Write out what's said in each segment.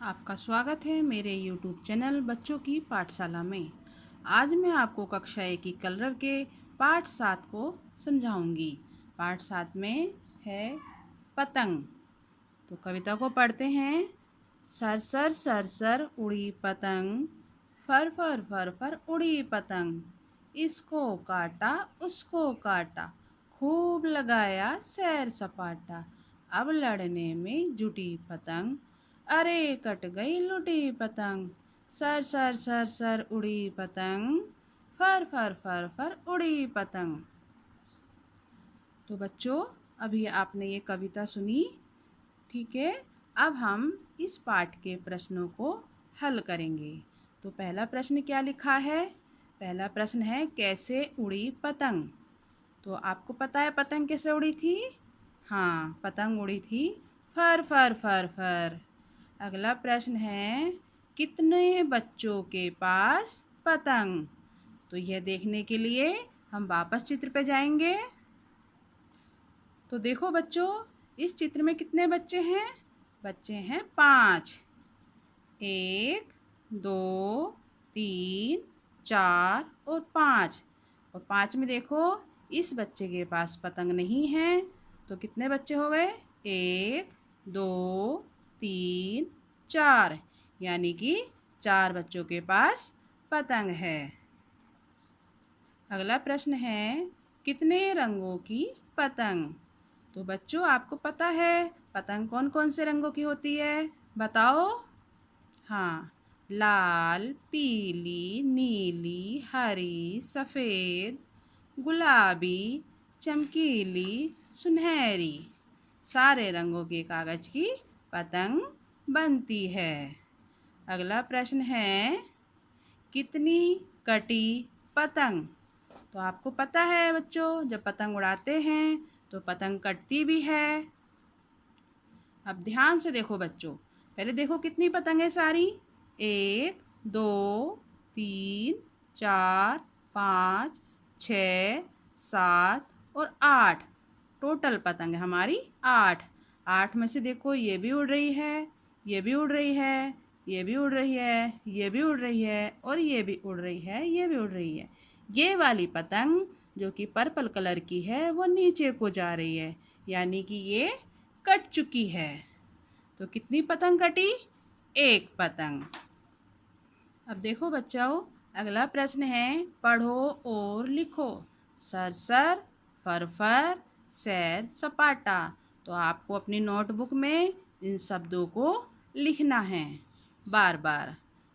आपका स्वागत है मेरे YouTube चैनल बच्चों की पाठशाला में। आज मैं आपको कक्षा 1 की कलर के पाठ 7 को समझाऊंगी। पाठ 7 में है पतंग। तो कविता को पढ़ते हैं। सर सर सर सर उड़ी पतंग, फर फर फर फर उड़ी पतंग, इसको काटा उसको काटा, खूब लगाया सैर सपाटा, अब लड़ने में जुटी पतंग, अरे कट गई लुटी पतंग। सर सर सर सर उड़ी पतंग, फर फर फर फर उड़ी पतंग। तो बच्चों, अभी आपने ये कविता सुनी, ठीक है। अब हम इस पाठ के प्रश्नों को हल करेंगे। तो पहला प्रश्न क्या लिखा है? पहला प्रश्न है कैसे उड़ी पतंग। तो आपको पता है पतंग कैसे उड़ी थी? हाँ, पतंग उड़ी थी फर फर फर फर। अगला प्रश्न है कितने बच्चों के पास पतंग। तो यह देखने के लिए हम वापस चित्र पे जाएंगे। तो देखो बच्चों, इस चित्र में कितने बच्चे हैं? बच्चे हैं 5। 1 2 3 4 और 5। और 5 में देखो इस बच्चे के पास पतंग नहीं है। तो कितने बच्चे हो गए? 1 2 3 4, यानी कि 4 बच्चों के पास पतंग है। अगला प्रश्न है कितने रंगों की पतंग। तो बच्चों, आपको पता है पतंग कौन कौन से रंगों की होती है? बताओ। हाँ, लाल, पीली, नीली, हरी, सफ़ेद, गुलाबी, चमकीली, सुनहरी, सारे रंगों के कागज़ की पतंग बनती है। अगला प्रश्न है कितनी कटी पतंग। तो आपको पता है बच्चों, जब पतंग उड़ाते हैं तो पतंग कटती भी है। अब ध्यान से देखो बच्चों, पहले देखो कितनी पतंग है सारी। 1 2 3 4 5 6 7 और 8, टोटल पतंग है हमारी 8। 8 में से देखो ये भी उड़ रही है, ये भी उड़ रही है, ये भी उड़ रही है, ये भी उड़ रही है, और ये भी उड़ रही है, ये भी उड़ रही है। ये वाली पतंग जो कि पर्पल कलर की है वो नीचे को जा रही है, यानी कि ये कट चुकी है। तो कितनी पतंग कटी? 1 पतंग। अब देखो बच्चों, अगला प्रश्न है पढ़ो और लिखो। सर सर, फर फर, सैर सपाटा। तो आपको अपनी नोटबुक में इन शब्दों को लिखना है बार बार,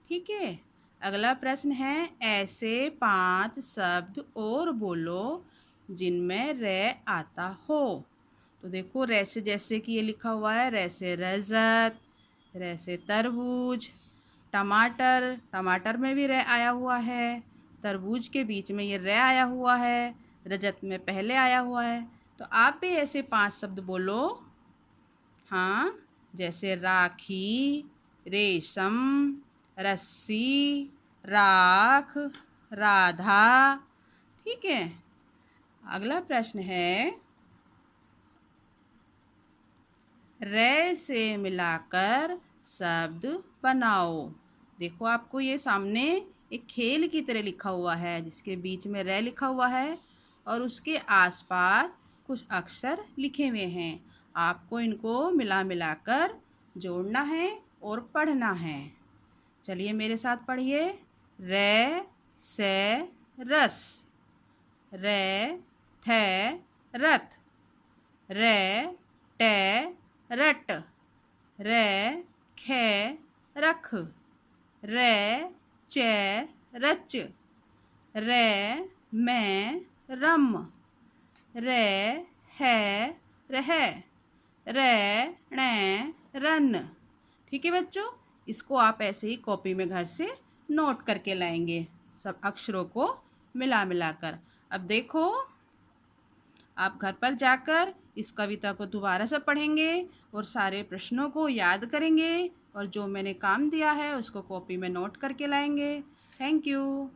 ठीक है। अगला प्रश्न है ऐसे 5 शब्द और बोलो जिनमें रे आता हो। तो देखो रे से, जैसे कि ये लिखा हुआ है, रे से रजत, रे से तरबूज, टमाटर, टमाटर में भी रे आया हुआ है, तरबूज के बीच में ये रे आया हुआ है, रजत में पहले आया हुआ है। तो आप भी ऐसे 5 शब्द बोलो। हाँ, जैसे राखी, रेशम, रस्सी, राख, राधा, ठीक है। अगला प्रश्न है रे से मिलाकर शब्द बनाओ। देखो आपको ये सामने एक खेल की तरह लिखा हुआ है जिसके बीच में रे लिखा हुआ है और उसके आसपास कुछ अक्षर लिखे हुए हैं। आपको इनको मिला मिलाकर जोड़ना है और पढ़ना है। चलिए मेरे साथ पढ़िए। रे से रस, रे थे रथ, रे टे रट, रे खे रख, रे चे रच, रे मैं रम, रे है रह, रे णे रन। ठीक है बच्चों, इसको आप ऐसे ही कॉपी में घर से नोट करके लाएंगे, सब अक्षरों को मिला मिलाकर। अब देखो, आप घर पर जाकर इस कविता को दोबारा से पढ़ेंगे और सारे प्रश्नों को याद करेंगे और जो मैंने काम दिया है उसको कॉपी में नोट करके लाएंगे। Thank you.